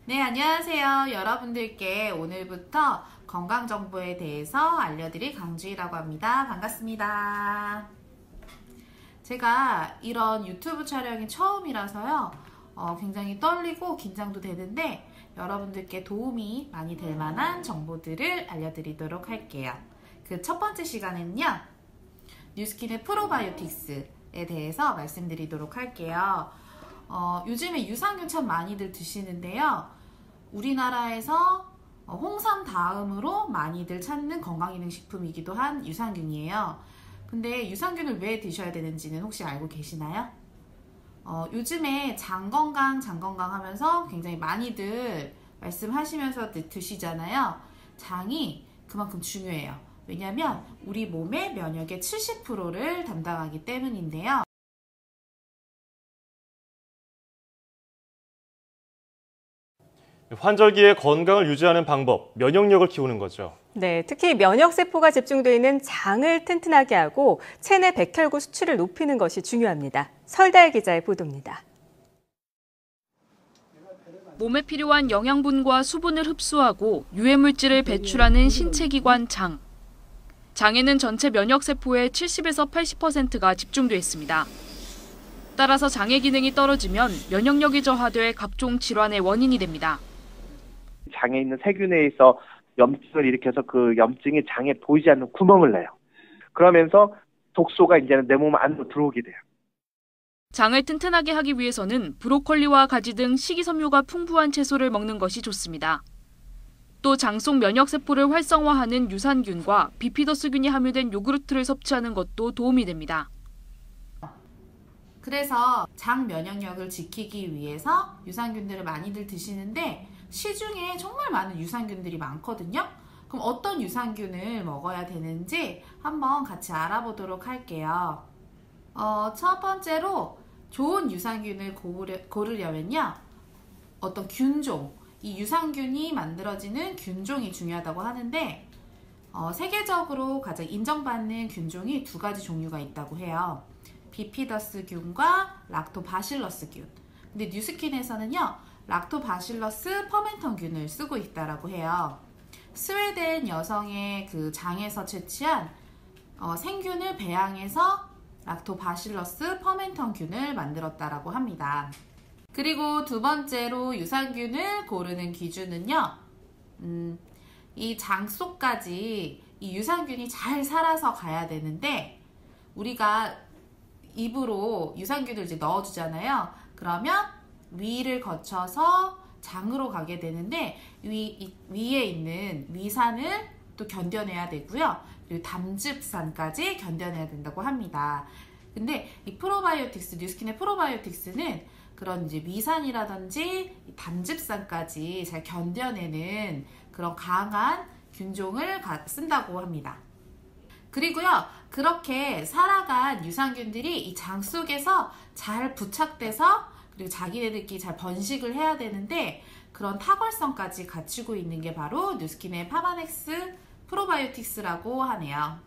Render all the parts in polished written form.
네, 안녕하세요. 여러분들께 오늘부터 건강정보에 대해서 알려드릴 강주희라고 합니다. 반갑습니다. 제가 이런 유튜브 촬영이 처음이라서요. 굉장히 떨리고 긴장도 되는데 여러분들께 도움이 많이 될 만한 정보들을 알려드리도록 할게요. 그 첫 번째 시간은요. 뉴스킨의 프로바이오틱스에 대해서 말씀드리도록 할게요. 요즘에 유산균 참 많이들 드시는데요. 우리나라에서 홍삼 다음으로 많이들 찾는 건강기능식품이기도 한 유산균이에요. 근데 유산균을 왜 드셔야 되는지는 혹시 알고 계시나요? 요즘에 장 건강 하면서 굉장히 많이들 말씀하시면서 드시잖아요. 장이 그만큼 중요해요. 왜냐면 우리 몸의 면역의 70%를 담당하기 때문인데요. 환절기에 건강을 유지하는 방법, 면역력을 키우는 거죠. 네, 특히 면역세포가 집중되어 있는 장을 튼튼하게 하고 체내 백혈구 수치를 높이는 것이 중요합니다. 설달 기자의 보도입니다. 몸에 필요한 영양분과 수분을 흡수하고 유해물질을 배출하는 신체기관 장. 장에는 전체 면역세포의 70에서 80%가 집중돼 있습니다. 따라서 장의 기능이 떨어지면 면역력이 저하돼 각종 질환의 원인이 됩니다. 장에 있는 세균에 의해서 염증을 일으켜서 그 염증이 장에 보이지 않는 구멍을 내요. 그러면서 독소가 이제는 내 몸 안으로 들어오게 돼요. 장을 튼튼하게 하기 위해서는 브로콜리와 가지 등 식이섬유가 풍부한 채소를 먹는 것이 좋습니다. 또 장 속 면역세포를 활성화하는 유산균과 비피더스균이 함유된 요구르트를 섭취하는 것도 도움이 됩니다. 그래서 장 면역력을 지키기 위해서 유산균들을 많이들 드시는데 시중에 정말 많은 유산균들이 많거든요. 그럼 어떤 유산균을 먹어야 되는지 한번 같이 알아보도록 할게요. 첫 번째로 좋은 유산균을 고르려면요. 어떤 균종, 이 유산균이 만들어지는 균종이 중요하다고 하는데 세계적으로 가장 인정받는 균종이 두 가지 종류가 있다고 해요. 비피더스균과 락토바실러스균. 근데 뉴스킨에서는요. 락토바실러스 퍼멘턴균을 쓰고 있다라고 해요. 스웨덴 여성의 그 장에서 채취한 생균을 배양해서 락토바실러스 퍼멘턴균을 만들었다라고 합니다. 그리고 두 번째로 유산균을 고르는 기준은요. 이 장 속까지 이 유산균이 잘 살아서 가야 되는데 우리가 입으로 유산균을 이제 넣어주잖아요. 그러면 위를 거쳐서 장으로 가게 되는데 위에 있는 위산을 또 견뎌내야 되고요. 그리고 담즙산까지 견뎌내야 된다고 합니다. 근데 이 프로바이오틱스, 뉴스킨의 프로바이오틱스는 그런 이제 위산이라든지 담즙산까지 잘 견뎌내는 그런 강한 균종을 쓴다고 합니다. 그리고요, 그렇게 살아간 유산균들이 이 장 속에서 잘 부착돼서 그리고 자기네들끼리 잘 번식을 해야 되는데 그런 탁월성까지 갖추고 있는 게 바로 뉴스킨의 파바넥스 프로바이오틱스라고 하네요.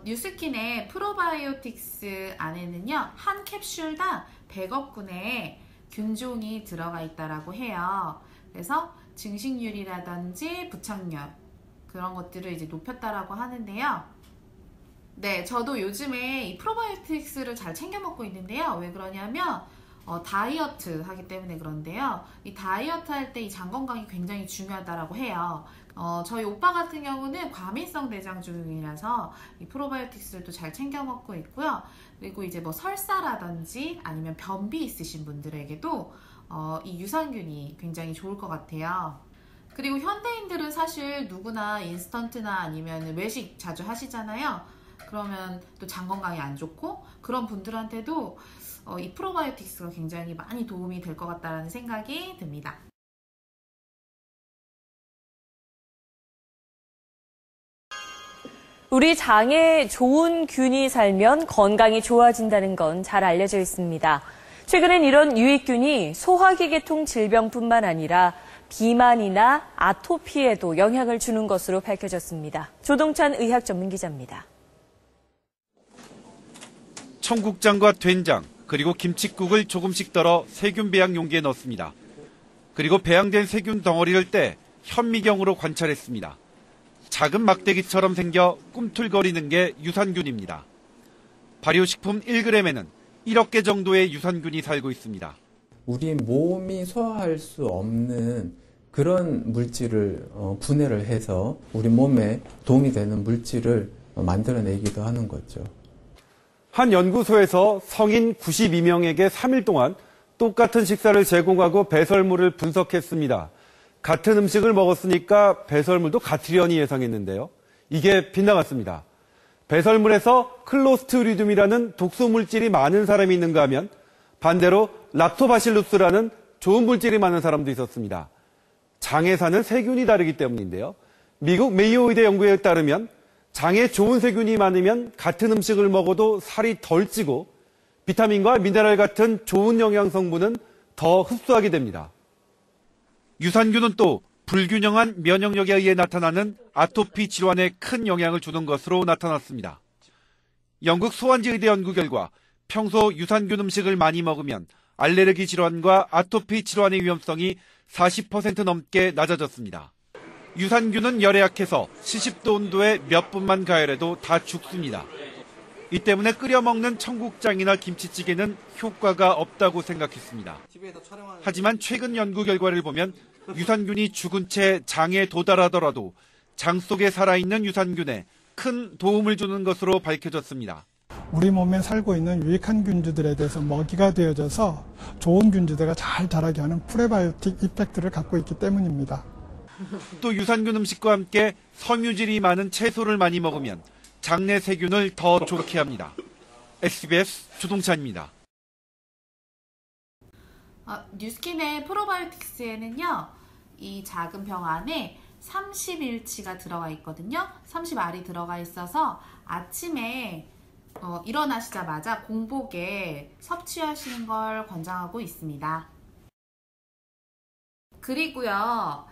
뉴스킨의 프로바이오틱스 안에는요, 한 캡슐당 100억 군의 균종이 들어가 있다라고 해요. 그래서 증식률이라든지 부착률 그런 것들을 이제 높였다라고 하는데요. 네, 저도 요즘에 이 프로바이오틱스를 잘 챙겨 먹고 있는데요. 왜 그러냐면 다이어트 하기 때문에 그런데요. 이 다이어트 할 때 이 장 건강이 굉장히 중요하다라고 해요. 저희 오빠 같은 경우는 과민성 대장증이라서 이 프로바이오틱스를 또 잘 챙겨 먹고 있고요. 그리고 이제 뭐 설사라든지 아니면 변비 있으신 분들에게도 이 유산균이 굉장히 좋을 것 같아요. 그리고 현대인들은 사실 누구나 인스턴트나 아니면 외식 자주 하시잖아요. 그러면 또 장 건강이 안 좋고 그런 분들한테도 이 프로바이오틱스가 굉장히 많이 도움이 될 것 같다는 생각이 듭니다. 우리 장에 좋은 균이 살면 건강이 좋아진다는 건 잘 알려져 있습니다. 최근엔 이런 유익균이 소화기계통 질병뿐만 아니라 비만이나 아토피에도 영향을 주는 것으로 밝혀졌습니다. 조동찬 의학전문기자입니다. 청국장과 된장, 그리고 김칫국을 조금씩 덜어 세균 배양 용기에 넣습니다. 그리고 배양된 세균 덩어리를 떼 현미경으로 관찰했습니다. 작은 막대기처럼 생겨 꿈틀거리는 게 유산균입니다. 발효식품 1g에는 1억 개 정도의 유산균이 살고 있습니다. 우리 몸이 소화할 수 없는 그런 물질을 분해를 해서 우리 몸에 도움이 되는 물질을 만들어내기도 하는 거죠. 한 연구소에서 성인 92명에게 3일 동안 똑같은 식사를 제공하고 배설물을 분석했습니다. 같은 음식을 먹었으니까 배설물도 같으려니 예상했는데요. 이게 빗나갔습니다. 배설물에서 클로스트리dium이라는 독소 물질이 많은 사람이 있는가 하면 반대로 락토바실루스라는 좋은 물질이 많은 사람도 있었습니다. 장에 사는 세균이 다르기 때문인데요. 미국 메이오 의대 연구에 따르면 장에 좋은 세균이 많으면 같은 음식을 먹어도 살이 덜 찌고 비타민과 미네랄 같은 좋은 영양 성분은 더 흡수하게 됩니다. 유산균은 또 불균형한 면역력에 의해 나타나는 아토피 질환에 큰 영향을 주는 것으로 나타났습니다. 영국 소환지 의대 연구 결과 평소 유산균 음식을 많이 먹으면 알레르기 질환과 아토피 질환의 위험성이 40% 넘게 낮아졌습니다. 유산균은 열에 약해서 70도 온도에 몇 분만 가열해도 다 죽습니다. 이 때문에 끓여 먹는 청국장이나 김치찌개는 효과가 없다고 생각했습니다. 하지만 최근 연구 결과를 보면 유산균이 죽은 채 장에 도달하더라도 장 속에 살아있는 유산균에 큰 도움을 주는 것으로 밝혀졌습니다. 우리 몸에 살고 있는 유익한 균주들에 대해서 먹이가 되어져서 좋은 균주들가 잘 자라게 하는 프레바이오틱 이펙트를 갖고 있기 때문입니다. 또 유산균 음식과 함께 섬유질이 많은 채소를 많이 먹으면 장내 세균을 더 좋게 합니다. SBS 조동찬입니다. 뉴스킨의 프로바이오틱스에는요, 이 작은 병 안에 30일치가 들어가 있거든요. 30알이 들어가 있어서 아침에 일어나시자마자 공복에 섭취하시는 걸 권장하고 있습니다. 그리고요,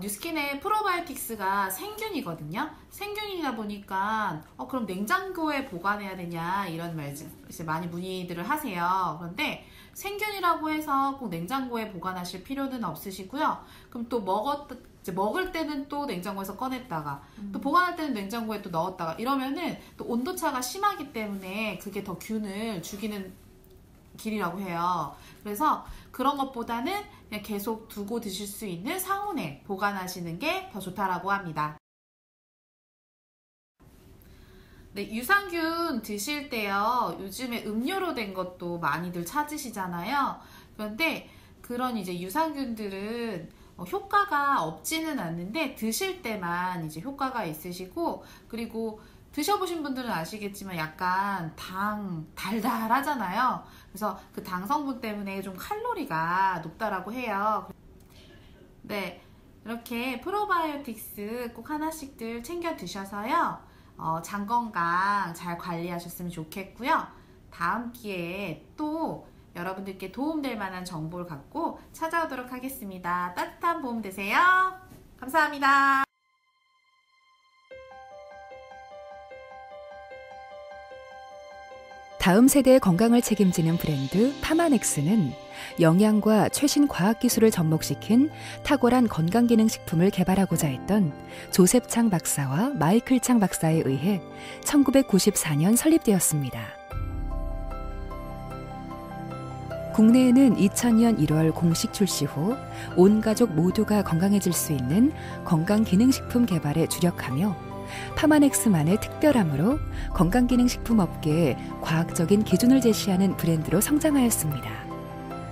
뉴스킨의 프로바이오틱스가 생균이거든요. 생균이다 보니까 그럼 냉장고에 보관해야 되냐 이런 말 이제 많이 문의들을 하세요. 그런데 생균이라고 해서 꼭 냉장고에 보관하실 필요는 없으시고요. 그럼 또 먹을 때는 또 냉장고에서 꺼냈다가 또 보관할 때는 냉장고에 또 넣었다가 이러면은 또 온도차가 심하기 때문에 그게 더 균을 죽이는 길이라고 해요. 그래서 그런 것보다는 그냥 계속 두고 드실 수 있는 상온에 보관하시는 게 더 좋다라고 합니다. 네, 유산균 드실 때요, 요즘에 음료로 된 것도 많이들 찾으시잖아요. 그런데 그런 이제 유산균들은 효과가 없지는 않는데 드실 때만 이제 효과가 있으시고, 그리고 드셔보신 분들은 아시겠지만 약간 달달하잖아요. 그래서 그 당 성분 때문에 좀 칼로리가 높다라고 해요. 네, 이렇게 프로바이오틱스 꼭 하나씩들 챙겨 드셔서요, 장 건강 잘 관리하셨으면 좋겠고요. 다음 기회에 또 여러분들께 도움될 만한 정보를 갖고 찾아오도록 하겠습니다. 따뜻한 봄 되세요. 감사합니다. 다음 세대의 건강을 책임지는 브랜드 파마넥스는 영양과 최신 과학기술을 접목시킨 탁월한 건강기능식품을 개발하고자 했던 조셉 창 박사와 마이클 창 박사에 의해 1994년 설립되었습니다. 국내에는 2000년 1월 공식 출시 후 온 가족 모두가 건강해질 수 있는 건강기능식품 개발에 주력하며 파마넥스만의 특별함으로 건강기능식품 업계에 과학적인 기준을 제시하는 브랜드로 성장하였습니다.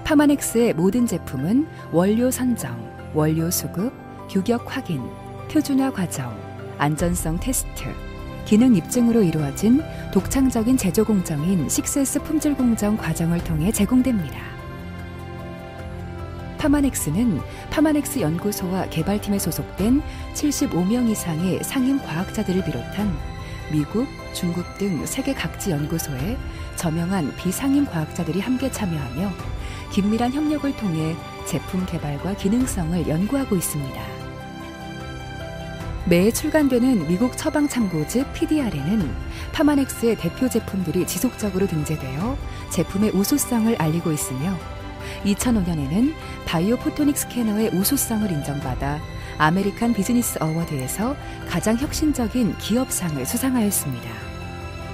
파마넥스의 모든 제품은 원료 선정, 원료 수급, 규격 확인, 표준화 과정, 안전성 테스트, 기능 입증으로 이루어진 독창적인 제조 공정인 6S 품질 공정 과정을 통해 제공됩니다. 파마넥스는 파마넥스 연구소와 개발팀에 소속된 75명 이상의 상임 과학자들을 비롯한 미국, 중국 등 세계 각지 연구소에 저명한 비상임 과학자들이 함께 참여하며 긴밀한 협력을 통해 제품 개발과 기능성을 연구하고 있습니다. 매해 출간되는 미국 처방 참고집 PDR에는 파마넥스의 대표 제품들이 지속적으로 등재되어 제품의 우수성을 알리고 있으며 2005년에는 바이오 포토닉 스캐너의 우수성을 인정받아 아메리칸 비즈니스 어워드에서 가장 혁신적인 기업상을 수상하였습니다.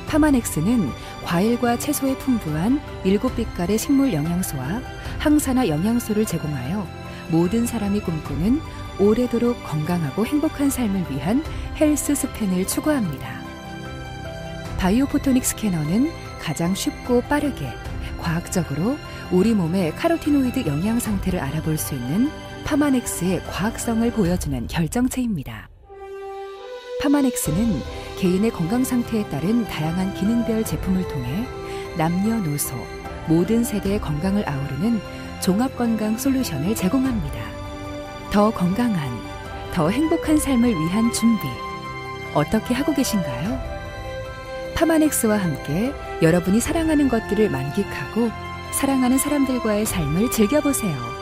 파마넥스는 과일과 채소에 풍부한 7빛깔의 식물 영양소와 항산화 영양소를 제공하여 모든 사람이 꿈꾸는 오래도록 건강하고 행복한 삶을 위한 헬스 스팬을 추구합니다. 바이오 포토닉 스캐너는 가장 쉽고 빠르게 과학적으로 우리 몸의 카로티노이드 영양 상태를 알아볼 수 있는 파마넥스의 과학성을 보여주는 결정체입니다. 파마넥스는 개인의 건강 상태에 따른 다양한 기능별 제품을 통해 남녀노소 모든 세대의 건강을 아우르는 종합건강 솔루션을 제공합니다. 더 건강한, 더 행복한 삶을 위한 준비 어떻게 하고 계신가요? 파마넥스와 함께 여러분이 사랑하는 것들을 만끽하고 사랑하는 사람들과의 삶을 즐겨보세요.